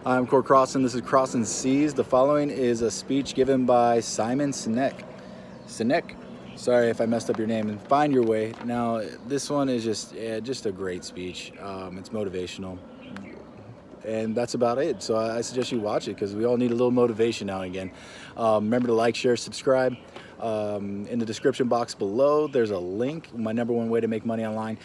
I'm Core Crossan. This is Crossan Seas. The following is a speech given by Simon Sinek. Sinek, sorry if I messed up your name, and find your way. Now, this one is just a great speech. It's motivational, and that's about it. So I suggest you watch it because we all need a little motivation now and again. Remember to like, share, subscribe. In the description box below, there's a link, my #1 way to make money online.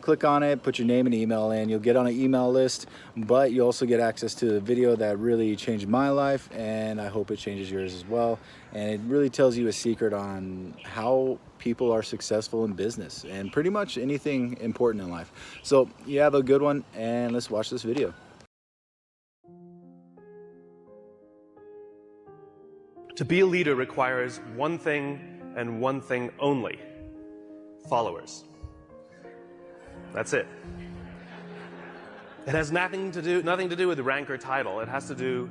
Click on it, put your name and email in. You'll get on an email list, but you also get access to the video that really changed my life, and I hope it changes yours as well. And it really tells you a secret on how people are successful in business and pretty much anything important in life. So you have a good one, and let's watch this video. To be a leader requires one thing and one thing only: followers. That's it. It has nothing to do with rank or title. It has to do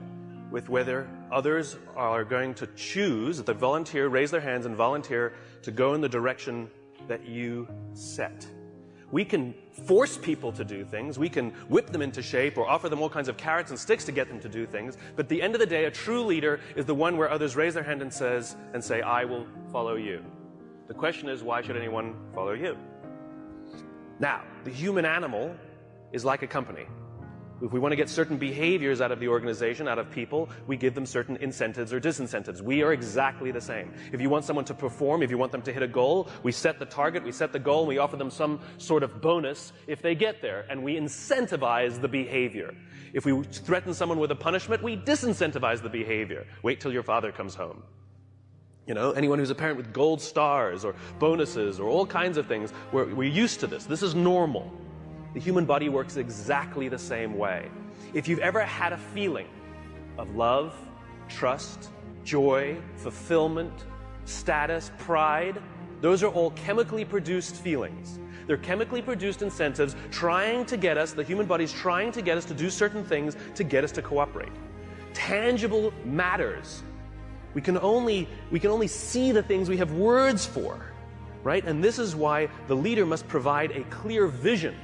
with whether others are going to choose, that they volunteer, raise their hands and volunteer to go in the direction that you set. We can force people to do things, we can whip them into shape or offer them all kinds of carrots and sticks to get them to do things, but at the end of the day, a true leader is the one where others raise their hand and say, I will follow you. The question is, why should anyone follow you? Now, the human animal is like a company. If we want to get certain behaviors out of the organization, out of people, we give them certain incentives or disincentives. We are exactly the same. If you want someone to perform, if you want them to hit a goal, we set the target, we set the goal, and we offer them some sort of bonus if they get there, and we incentivize the behavior. If we threaten someone with a punishment, we disincentivize the behavior. Wait till your father comes home. You know, anyone who's a parent with gold stars or bonuses or all kinds of things, we're used to this. This is normal. The human body works exactly the same way. If you've ever had a feeling of love, trust, joy, fulfillment, status, pride, those are all chemically produced feelings. They're chemically produced incentives trying to get us, the human body's trying to get us to do certain things to get us to cooperate. Tangible matters. We can only see the things we have words for, right? And this is why the leader must provide a clear vision.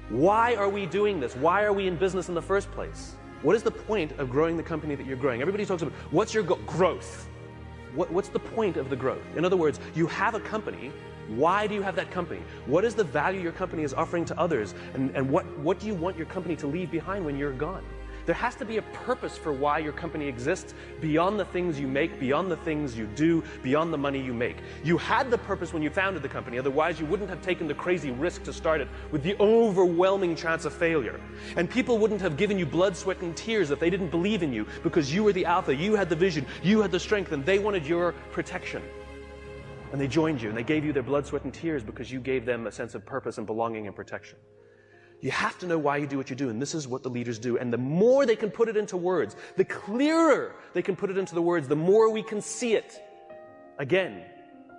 Why are we doing this? Why are we in business in the first place? What is the point of growing the company that you're growing? Everybody talks about, what's your goal? Growth. What's the point of the growth? In other words, you have a company. Why do you have that company? What is the value your company is offering to others? And what do you want your company to leave behind when you're gone? There has to be a purpose for why your company exists beyond the things you make, beyond the things you do, beyond the money you make. You had the purpose when you founded the company, otherwise you wouldn't have taken the crazy risk to start it with the overwhelming chance of failure. And people wouldn't have given you blood, sweat, and tears if they didn't believe in you, because you were the alpha, you had the vision, you had the strength, and they wanted your protection. And they joined you, and they gave you their blood, sweat, and tears because you gave them a sense of purpose and belonging and protection. You have to know why you do what you do, and this is what the leaders do. And the more they can put it into words, the clearer they can put it into the words, the more we can see it. Again,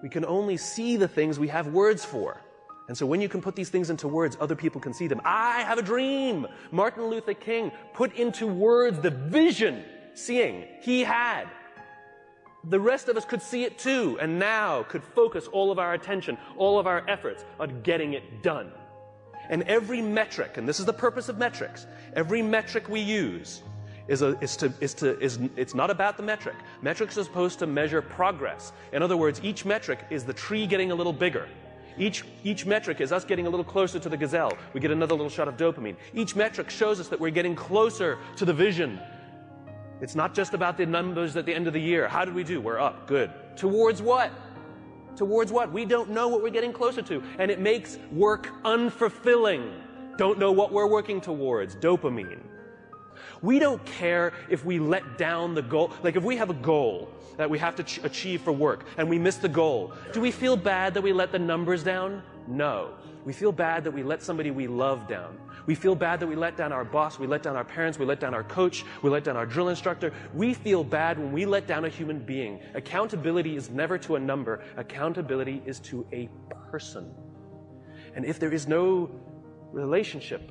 we can only see the things we have words for. And so when you can put these things into words, other people can see them. I have a dream. Martin Luther King put into words the vision, seeing he had. The rest of us could see it too, and now could focus all of our attention, all of our efforts on getting it done. And every metric, and this is the purpose of metrics, every metric we use it's not about the metric. Metrics are supposed to measure progress. In other words, each metric is the tree getting a little bigger. Each metric is us getting a little closer to the gazelle. We get another little shot of dopamine. Each metric shows us that we're getting closer to the vision. It's not just about the numbers at the end of the year. How did we do? We're up. Good. Towards what? Towards what? We don't know what we're getting closer to. And it makes work unfulfilling. Don't know what we're working towards. Dopamine. We don't care if we let down the goal. Like if we have a goal that we have to achieve for work and we miss the goal, do we feel bad that we let the numbers down? No. We feel bad that we let somebody we love down. We feel bad that we let down our boss, we let down our parents, we let down our coach, we let down our drill instructor. We feel bad when we let down a human being. Accountability is never to a number. Accountability is to a person. And if there is no relationship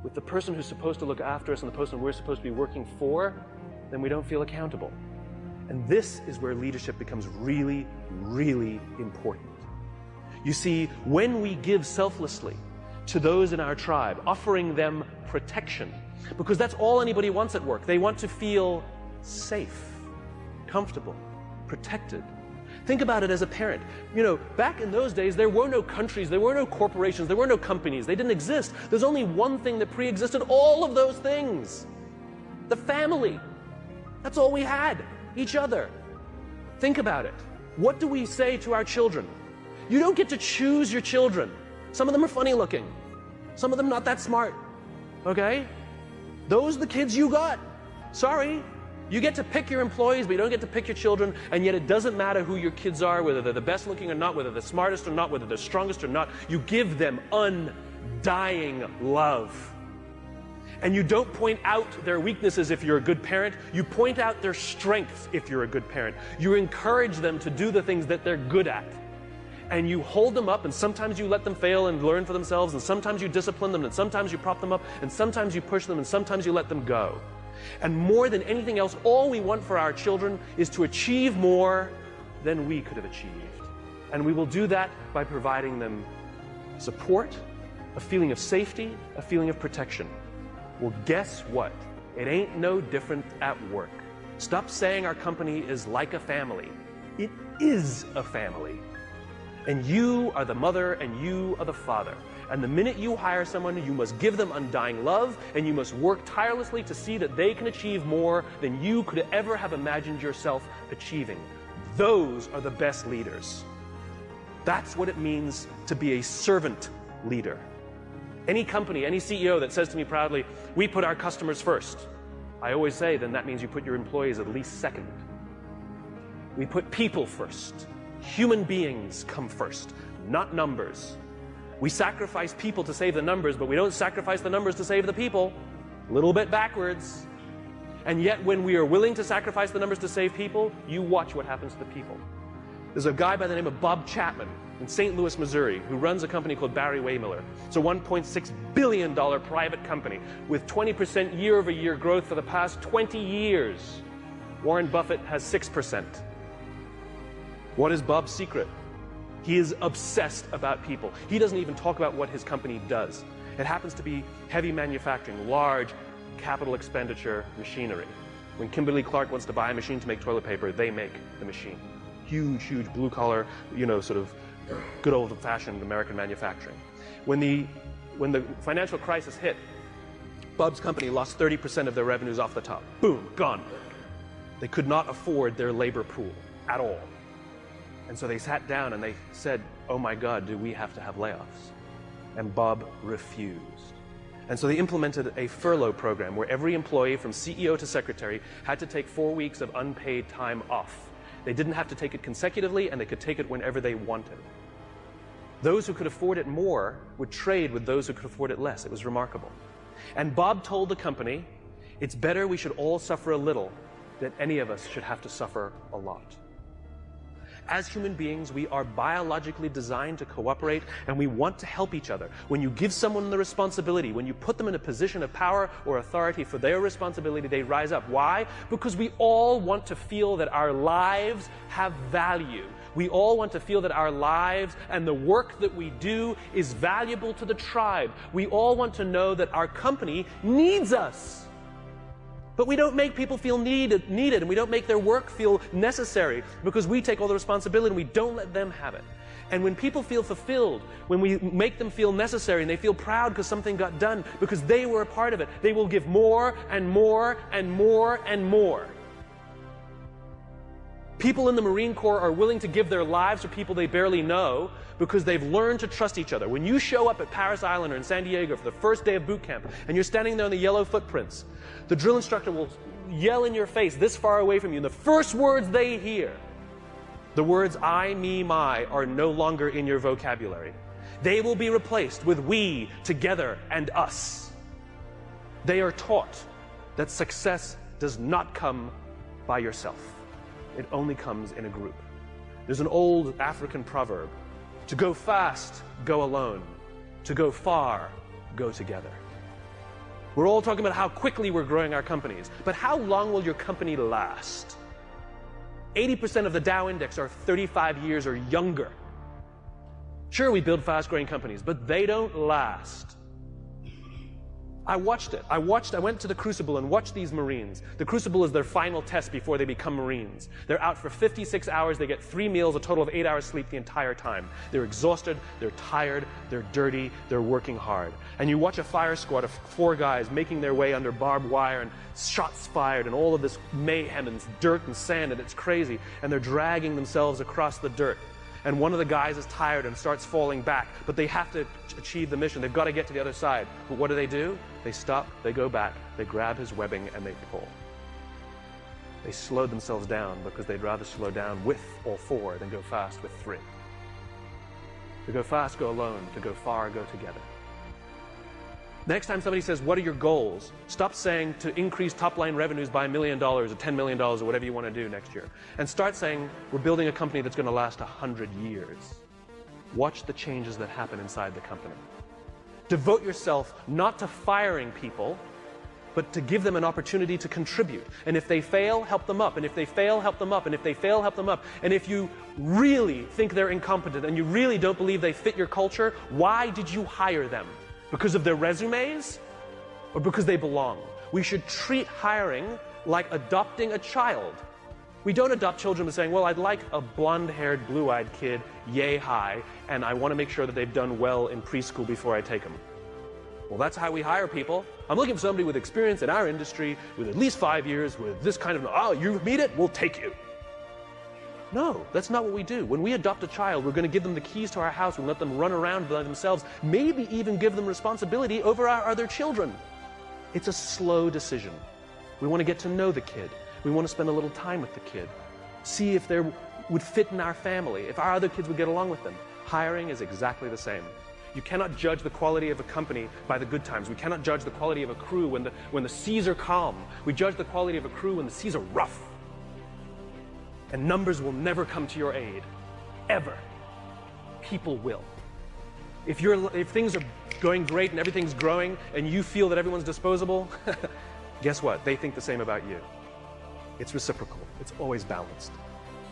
with the person who's supposed to look after us and the person we're supposed to be working for, then we don't feel accountable. And this is where leadership becomes really, really important. You see, when we give selflessly, to those in our tribe, offering them protection. Because that's all anybody wants at work. They want to feel safe, comfortable, protected. Think about it as a parent. You know, back in those days, there were no countries, there were no corporations, there were no companies. They didn't exist. There's only one thing that pre-existed all of those things. The family. That's all we had. Each other. Think about it. What do we say to our children? You don't get to choose your children. Some of them are funny looking. Some of them not that smart. Okay? Those are the kids you got. Sorry. You get to pick your employees, but you don't get to pick your children, and yet it doesn't matter who your kids are, whether they're the best looking or not, whether they're the smartest or not, whether they're strongest or not. You give them undying love. And you don't point out their weaknesses if you're a good parent. You point out their strengths if you're a good parent. You encourage them to do the things that they're good at. And you hold them up, and sometimes you let them fail and learn for themselves, and sometimes you discipline them, and sometimes you prop them up, and sometimes you push them, and sometimes you let them go. And more than anything else, all we want for our children is to achieve more than we could have achieved. And we will do that by providing them support, a feeling of safety, a feeling of protection. Well, guess what? It ain't no different at work. Stop saying our company is like a family. It is a family. And you are the mother and you are the father. And the minute you hire someone, you must give them undying love, and you must work tirelessly to see that they can achieve more than you could ever have imagined yourself achieving. Those are the best leaders. That's what it means to be a servant leader. Any company, any CEO that says to me proudly, we put our customers first, I always say, then that means you put your employees at least second. We put people first. Human beings come first, not numbers. We sacrifice people to save the numbers, but we don't sacrifice the numbers to save the people. A little bit backwards. And yet when we are willing to sacrifice the numbers to save people, you watch what happens to the people. There's a guy by the name of Bob Chapman in St. Louis, Missouri, who runs a company called Barry Waymiller. It's a $1.6 billion private company with 20% year-over-year growth for the past 20 years. Warren Buffett has 6%. What is Bob's secret? He is obsessed about people. He doesn't even talk about what his company does. It happens to be heavy manufacturing, large capital expenditure machinery. When Kimberly-Clark wants to buy a machine to make toilet paper, they make the machine. Huge, huge blue-collar, sort of good old-fashioned American manufacturing. When the financial crisis hit, Bob's company lost 30% of their revenues off the top. Boom, gone. They could not afford their labor pool at all. And so they sat down and they said, oh my God, do we have to have layoffs? And Bob refused. And so they implemented a furlough program where every employee from CEO to secretary had to take 4 weeks of unpaid time off. They didn't have to take it consecutively, and they could take it whenever they wanted. Those who could afford it more would trade with those who could afford it less. It was remarkable. And Bob told the company, it's better we should all suffer a little than any of us should have to suffer a lot. As human beings, we are biologically designed to cooperate, and we want to help each other. When you give someone the responsibility, when you put them in a position of power or authority for their responsibility, they rise up. Why? Because we all want to feel that our lives have value. We all want to feel that our lives and the work that we do is valuable to the tribe. We all want to know that our company needs us. But we don't make people feel needed, and we don't make their work feel necessary because we take all the responsibility and we don't let them have it. And when people feel fulfilled, when we make them feel necessary and they feel proud because something got done, because they were a part of it, they will give more and more and more and more. People in the Marine Corps are willing to give their lives to people they barely know because they've learned to trust each other. When you show up at Paris Island or in San Diego for the first day of boot camp and you're standing there in the yellow footprints, the drill instructor will yell in your face this far away from you, and the first words they hear, the words I, me, my, are no longer in your vocabulary. They will be replaced with we, together, and us. They are taught that success does not come by yourself. It only comes in a group. There's an old African proverb, to go fast, go alone. To go far, go together. We're all talking about how quickly we're growing our companies, but how long will your company last? 80% of the Dow Index are 35 years or younger. Sure, we build fast-growing companies, but they don't last. I watched it. I went to the Crucible and watched these Marines. The Crucible is their final test before they become Marines. They're out for 56 hours. They get 3 meals, a total of 8 hours sleep the entire time. They're exhausted, they're tired, they're dirty, they're working hard. And you watch a fire squad of 4 guys making their way under barbed wire and shots fired and all of this mayhem and dirt and sand, and it's crazy. And they're dragging themselves across the dirt. And one of the guys is tired and starts falling back, but they have to achieve the mission. They've got to get to the other side. But what do? They stop, they go back, they grab his webbing, and they pull. They slowed themselves down because they'd rather slow down with all 4 than go fast with 3. To go fast, go alone. To go far, go together. Next time somebody says, what are your goals? Stop saying to increase top-line revenues by $1 million or $10 million or whatever you want to do next year. And start saying, we're building a company that's going to last 100 years. Watch the changes that happen inside the company. Devote yourself not to firing people, but to give them an opportunity to contribute. And if they fail, help them up. And if they fail, help them up. And if they fail, help them up. And if you really think they're incompetent and you really don't believe they fit your culture, why did you hire them? Because of their resumes or because they belong? We should treat hiring like adopting a child. We don't adopt children by saying, well, I'd like a blonde-haired, blue-eyed kid, yay high, and I want to make sure that they've done well in preschool before I take them. Well, that's how we hire people. I'm looking for somebody with experience in our industry, with at least 5 years, with this kind of, oh, you meet it, we'll take you. No, that's not what we do. When we adopt a child, we're going to give them the keys to our house and let them run around by themselves, maybe even give them responsibility over our other children. It's a slow decision. We want to get to know the kid. We want to spend a little time with the kid. See if they would fit in our family, if our other kids would get along with them. Hiring is exactly the same. You cannot judge the quality of a company by the good times. We cannot judge the quality of a crew when the seas are calm. We judge the quality of a crew when the seas are rough. And numbers will never come to your aid, ever. People will. If things are going great and everything's growing and you feel that everyone's disposable, guess what? They think the same about you. It's reciprocal. It's always balanced.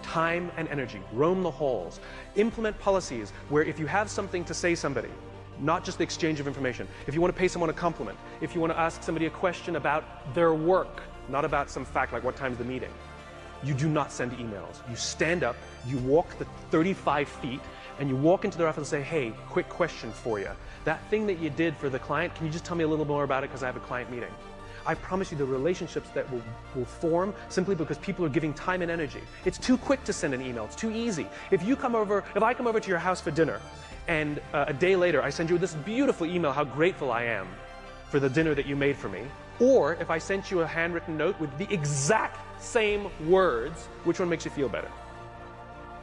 Time and energy. Roam the halls. Implement policies where if you have something to say somebody, not just the exchange of information, if you want to pay someone a compliment, if you want to ask somebody a question about their work, not about some fact like what time's the meeting, you do not send emails. You stand up, you walk the 35 feet, and you walk into their office and say, hey, quick question for you. That thing that you did for the client, can you just tell me a little more about it because I have a client meeting? I promise you the relationships that will form simply because people are giving time and energy. It's too quick to send an email. It's too easy. If I come over to your house for dinner, and a day later I send you this beautiful email how grateful I am for the dinner that you made for me, or if I sent you a handwritten note with the exact same words, which one makes you feel better?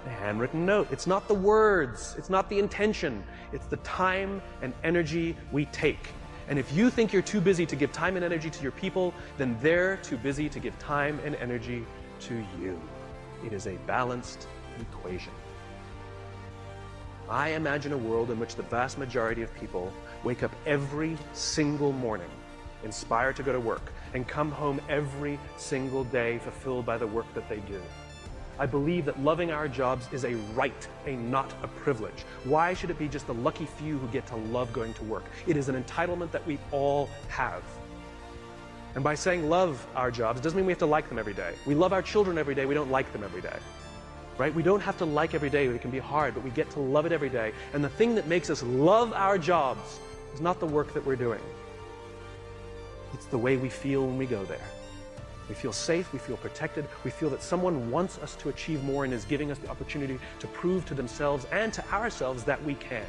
The handwritten note. It's not the words. It's not the intention. It's the time and energy we take. And if you think you're too busy to give time and energy to your people, then they're too busy to give time and energy to you. It is a balanced equation. I imagine a world in which the vast majority of people wake up every single morning inspired to go to work and come home every single day fulfilled by the work that they do. I believe that loving our jobs is a right, not a privilege. Why should it be just the lucky few who get to love going to work? It is an entitlement that we all have. And by saying love our jobs, it doesn't mean we have to like them every day. We love our children every day, we don't like them every day. Right? We don't have to like every day, it can be hard, but we get to love it every day. And the thing that makes us love our jobs is not the work that we're doing. It's the way we feel when we go there. We feel safe, we feel protected, we feel that someone wants us to achieve more and is giving us the opportunity to prove to themselves and to ourselves that we can.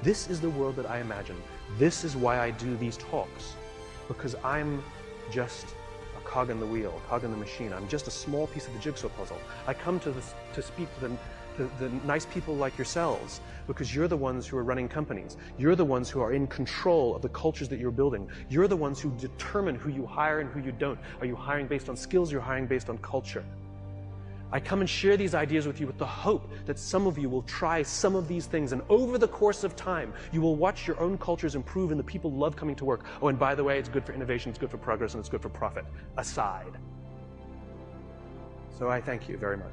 This is the world that I imagine. This is why I do these talks, because I'm just a cog in the wheel, a cog in the machine. I'm just a small piece of the jigsaw puzzle. I come to speak to the nice people like yourselves, because you're the ones who are running companies. You're the ones who are in control of the cultures that you're building. You're the ones who determine who you hire and who you don't. Are you hiring based on skills? You're hiring based on culture. I come and share these ideas with you with the hope that some of you will try some of these things, and over the course of time, you will watch your own cultures improve and the people love coming to work. Oh, and by the way, it's good for innovation, it's good for progress, and it's good for profit, aside. So I thank you very much.